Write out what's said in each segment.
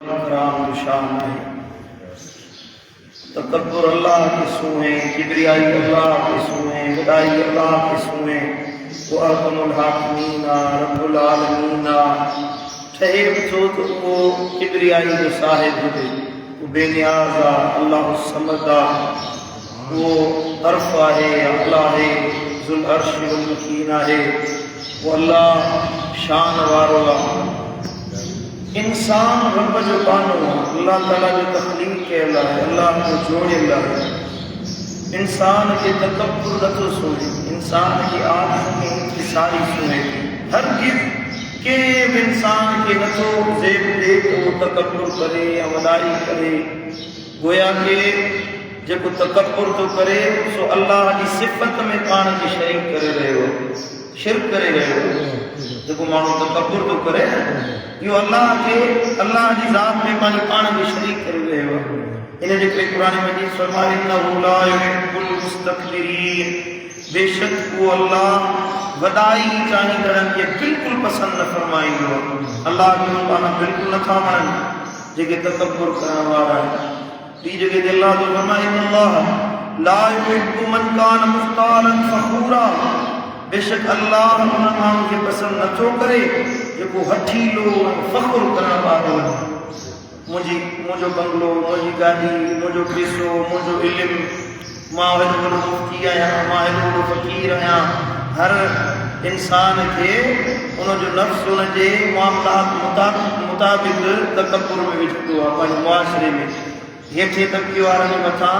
कराम शान है। तकब्बुर अल्लाह की सूए, किबरियाई अल्लाह की सूए, वदाई अल्लाह की सूए। वो अरहमुल हाकिमीना रब्बुल आलमीना ठहर जो तो वो किबरियाई जो साहिब हुए, वो बेनियाज़ा अल्लाह समदा, वो अरफा है, अल्लाह है, जुल अर्श वल मकीना है, वो अल्लाह शान वारो। इंसान रब जो बानो अल्लाह ताला जो तख्लीक के अल्लाह है, अल्लाह को जोड़े अल्लाह है। इंसान के तकब्बुर नथो सुने, इंसान की आँख में इंकिसारी सुने। हर गिर के इंसान के नथो जेब दे तो वो तकब्बुर करे या वदाई करे। गोया के जेको तकब्बुर तो करे सो अल्लाह की सिफत में पान की शरीक करे रहे हो, शिरक करे रहे हो। जेको मानो तकब्बुर तो करे यो अल्लाह की जात में पान की शरीक करे रहे हो। इन्हें जिक्र कुरान मजीद फरमाए इन्नहु ला युहिब्बुल मुस्तकबिरीन, बेशक वो अल्लाह वदाई चाही करन के बिल्कुल पसंद न फरमाईंदो। अल्लाह के पाना बिल्कुल न था मन जेके तकब्बुर करन वाला है। ती जगह दे अल्लाह तो फरमाए इन्नल्लाह ला युहिब्बु मन कान मुख्तालन फखूरा, बेशक अल्लाह उन माण्हू खे पसंद नथो करे जेको हठीलो फखुर करण वारो है। मुझो बंगलो, मुझी गाड़ी, मुझो पैसो, मुझो इल्म, मां हेॾो वॾो मुफ्ती आहियां, मां हेॾो वॾो फ़कीर आहियां। हर इंसान खे उनजो नफ़्स उनजे मामलात मुताबिक़ तकब्बुर में विझंदो आहे। पंहिंजे मुआशरे में हेठे तबके वारनि जे मथां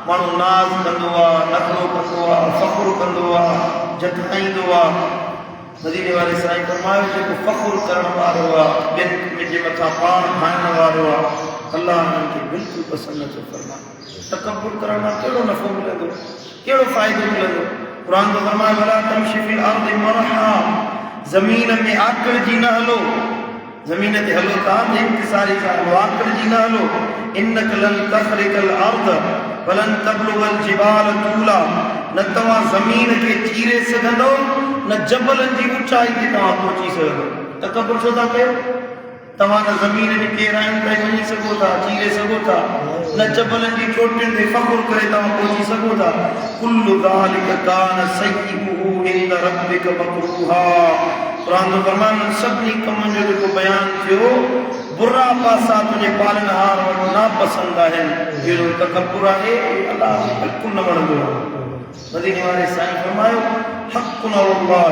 माण्हू नाज़ कंदो आहे, नख़रो कंदो आहे, फ़ख़ुर कंदो आहे, जताईंदो आहे। मदीने वाले साईं फरमायो जेको फ़ख़ुर करण वारो आहे, ॿियनि जे मथां पाण ठाहिण वारो आहे, अल्लाह हुननि खे बिल्कुलु पसंदि नथो फरमाए। तकब्बुर करण मां कहिड़ो नफ़ो मिलंदो, कहिड़ो फ़ाइदो मिलंदो? क़ुरान तो फरमाए वला तमशी फिल अर्दि मरहा, ज़मीन में आकड़जी न हलो। ज़मीन ते हलो था इंकिसारी सां आकड़जी न हलो। इन्नक लन तख़रिक़ल अर्द वलन तबलुगल जिबाल तूला, न तव्हां ज़मीन खे चीरे सघंदो न जबलनि जी ऊचाई ते तव्हां पहुची सघंदो। तकब्बुर छो था कयो? तव्हां न ज़मीन जी गहराइयुनि ताईं वञी सघो था, चीरे सघो था, न जबलनि जी चोटियुनि ते फ़ख़ुर करे तव्हां पहुची सघो था। कुल्लु ज़ालिक कान सय्यिउहु इंद रब्बिक मकरूहा। क़ुरान तो फरमाए सभिनी कमनि जो जेको बयानु थियो बुरा पासा तुंहिंजे पालनहार वटि नापसंद आहिनि। जहिड़ो तकब्बुर आहे अल्लाह बिल्कुलु न वणंदो आहे। मदीने वाले साईं फरमायो हक़्क़ुन अल्लाह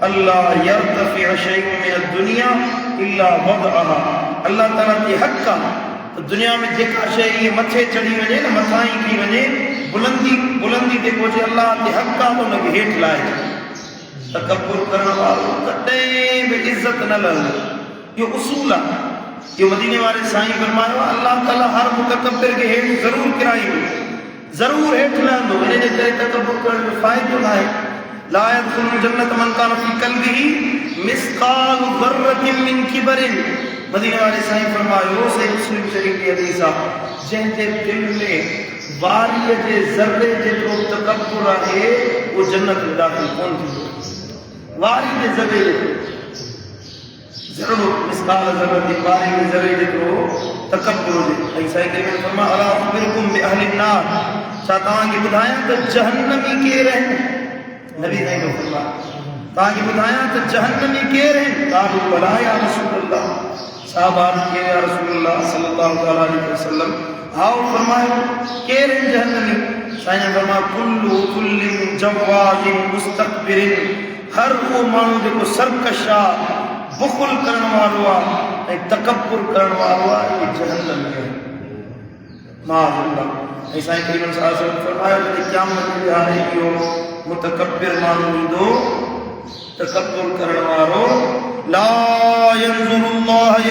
अल्लाह यर्तफ़िअ शैउन मिन दुनिया इल्ला वदअहा। अल्लाह ताला जी हक़ आहे त दुनिया में जेका शइ इहे मथे चढ़ी वञे न, मथां ई थी वञे, बुलंदी ते पहुचे, अल्लाह ते हक़ आहे त हुनखे हेठि लाहे। तकब्बुर करण वारो कॾहिं बि इज़त न लहंदो, इहो उसूल आहे। इहो मदीने वाले साईं फरमायो अल्लाह ताला हर मुतकब्बिर खे हेठि ज़रूरु किराईंदो, ज़रूरु हेठि लहंदो। इन जे करे तकब्बुर करण जो फ़ाइदो न आहे। ला यदखुलुल जन्नत मन कान फी क़ल्बिही मिस्क़ालु ज़र्रतिन मिन किबरिन। मदीने वाले साईं फरमायो सही मुस्लिम शरीफ की हदीस आहे, जंहिंजे दिल में वारीअ जे ज़र्रे जेतिरो तकब्बुर आहे उहो जन्नत में दाख़िल कोन थींदो। वारी जे ज़र्रे ज़रूरु मिस्क़ाल ज़र्रतिन, वारी जे ज़र्रे जेतिरो तकब्बुर हुजे। ऐं साईं करे फरमायो अला उख़बिरुकुम बि अहलिन नार, छा तव्हांखे ॿुधायां त जहन्नमी केरु आहिनि? नबी साईं जो फरमायो तव्हांखे ॿुधायां त जहन्नमी केरु आहिनि? क़ालू बला या रसूलल्लाह। साहबा के या रसूलल्लाह सल्लल्लाहु अलैहि वसल्लम, आओ फरमायो केरु आहिनि जहन्नमी? साईं ने फरमायो कुल्लिन जवाज़िन मुस्तकबिरिन, हर उहो माण्हू जेको सरकश आहे, बुख़ुल करण वारो आहे ऐं तकब्बुर करण वारो आहे, इहे जहन्नमी आहे। माअल्लाह। ऐं साईं करीम सल्लल्लाहु अलैहि वसल्लम फरमायो त क़यामत जे ॾींहुं इहो मुतकब्बिर माण्हू ईंदो, तकब्बुर करण वारो। ला यंज़ुरुल्लाहु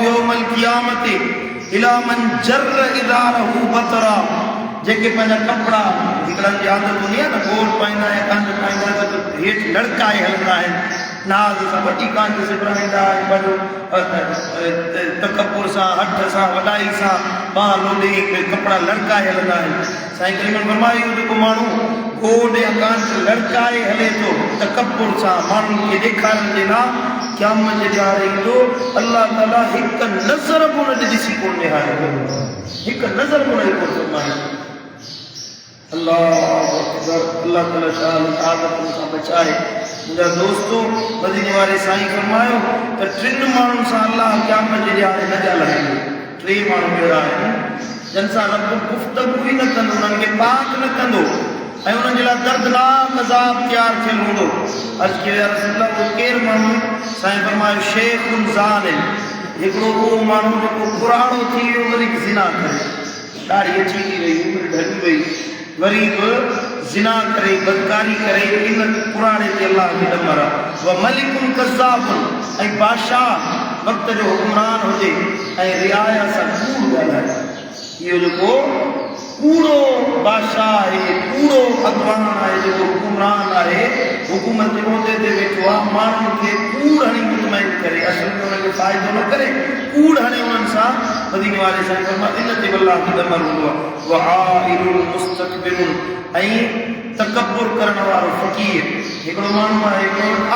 यौमल क़ियामति इला मन जर्र इज़ारहु बतरा, जेके पंहिंजा कपिड़ा हिकिड़नि जी आदत हूंदी आहे न, गोल पाईंदा ऐं कांज पाईंदा त हेठि लड़काए हलंदा आहिनि, नाज़ सां वॾी कांच सिबराईंदा आहिनि, तकबुर सां, हठ सां, वॾाई सां बांह लोॾे कपिड़ा लड़काए हलंदा आहिनि। साईं करीम फरमायो जेको माण्हू गोॾ या कांच लड़काए हले थो तकबुर सां माण्हुनि खे ॾेखारण जे लाइ, क़यामत जे ॾींहुं ईंदो अल्लाह ताला हिकु नज़र बि हुन ॾे ॾिसी कोन निहारींदो, हिकु नज़र बि हुन कोन फरमाईंदो। अल्लाह अकबर, अल्लाह ताला शान आदतुनि खां बचाए। मुंहिंजा दोस्तो, मदीने वारे साईं फरमायो त टिनि माण्हुनि सां अल्लाह क़यामत जे ॾींहुं न ॻाल्हाईंदो। टे माण्हू अहिड़ा आहिनि जिन सां रब गुफ़्तगू ई न कंदो, उन्हनि खे पाक न कंदो ऐं उन्हनि जे लाइ दर्दनाक अज़ाब तयारु थियलु हूंदो। अर्ज़ु कयो या रसूल अल्लाह, उहो केरु माण्हू? साईं फरमायो शेखुन ज़ालिम, हिकिड़ो उहो माण्हू जेको पुराणो थी वियो वरी ज़िना करे, ॾाढ़ी अची थी वई, उमिरि ढली वई, वरी बि ज़िना करे, बदकारी करे, इन पुराणे ते अल्लाह खे न मरा। व मलिकुन कज़्ज़ाबुन, ऐं बादशाह वक़्त जो हुक्मरान हुजे ऐं रिआया सां कूड़ ॻाल्हाए, इहो जेको कूड़ो बादशाह आहे, कूड़ो अॻवान आहे, जेको हुक्मरान आहे, हुकूमत जे उहिदे ते वेठो आहे, माण्हुनि खे कूड़ हणी मुतमइन करे, असल में हुननि खे फ़ाइदो न करे, कूड़ हणे उन्हनि सां। मदीने वारे साईं फरमायो इन ते अल्लाह खे दमर हूंदो आहे। व आइरुन मुस्तकबिरुन, ऐं तकबुर करण वारो फ़क़ीर, हिकिड़ो माण्हू आहे,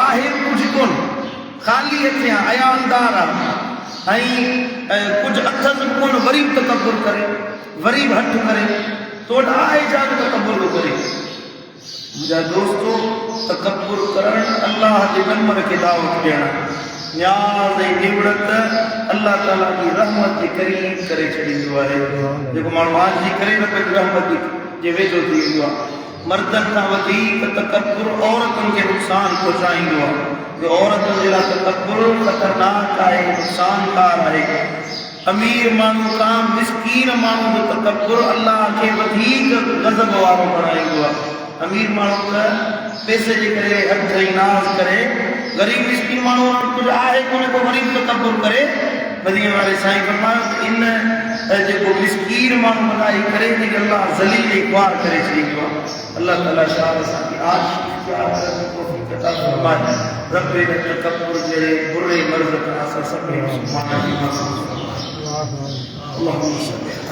आहे कुझु कोन, ख़ाली हथे आहे, अयालदार आहे, ऐं कुझु अथसि कोन, वरी बि तकबुर करे, वरी बि हठ करे, तो आहे छा तकबुर थो करे। मुंहिंजा दोस्तो, तकबुर करणु अल्लाह जे नंबर खे दावत ॾियणु, न्याज़ ऐं निवड़त अल्लाह ताला जी रहमत जे क़रीब करे छॾींदो आहे। जेको माण्हू आजिज़ी करे न पंहिंजी रहमत जे वेझो थी वेंदो आहे। मर्दनि खां वधीक तकबुर औरतुनि खे नुक़सान पहुचाईंदो आहे, जो औरतुनि जे लाइ तकबुर ख़तरनाक आहे, नुक़सानकार आहे। अमीर माण्हू खां मिसकीन माण्हू जो तकबुर अल्लाह खे वधीक गज़ब वारो बणाईंदो आहे। अमीर माण्हू त पैसे जे करे हथ ऐं नाज़ करे, ग़रीब मिसकीन माण्हू कुझु आहे कोन को वरी बि तकबुर करे। मदीने वारे साईं फरमायो इन जेको मिसकीन माण्हू मनाई करे, इनखे अल्लाह ज़लील ऐं ख़्वार करे छॾींदो आहे। अल्लाह ताला शाह असांखे रब इन तकबुर जहिड़े बुरे मर्ज़ खां असां सभिनी मुस्लमाननि खे महफ़ूज़ फरमाए।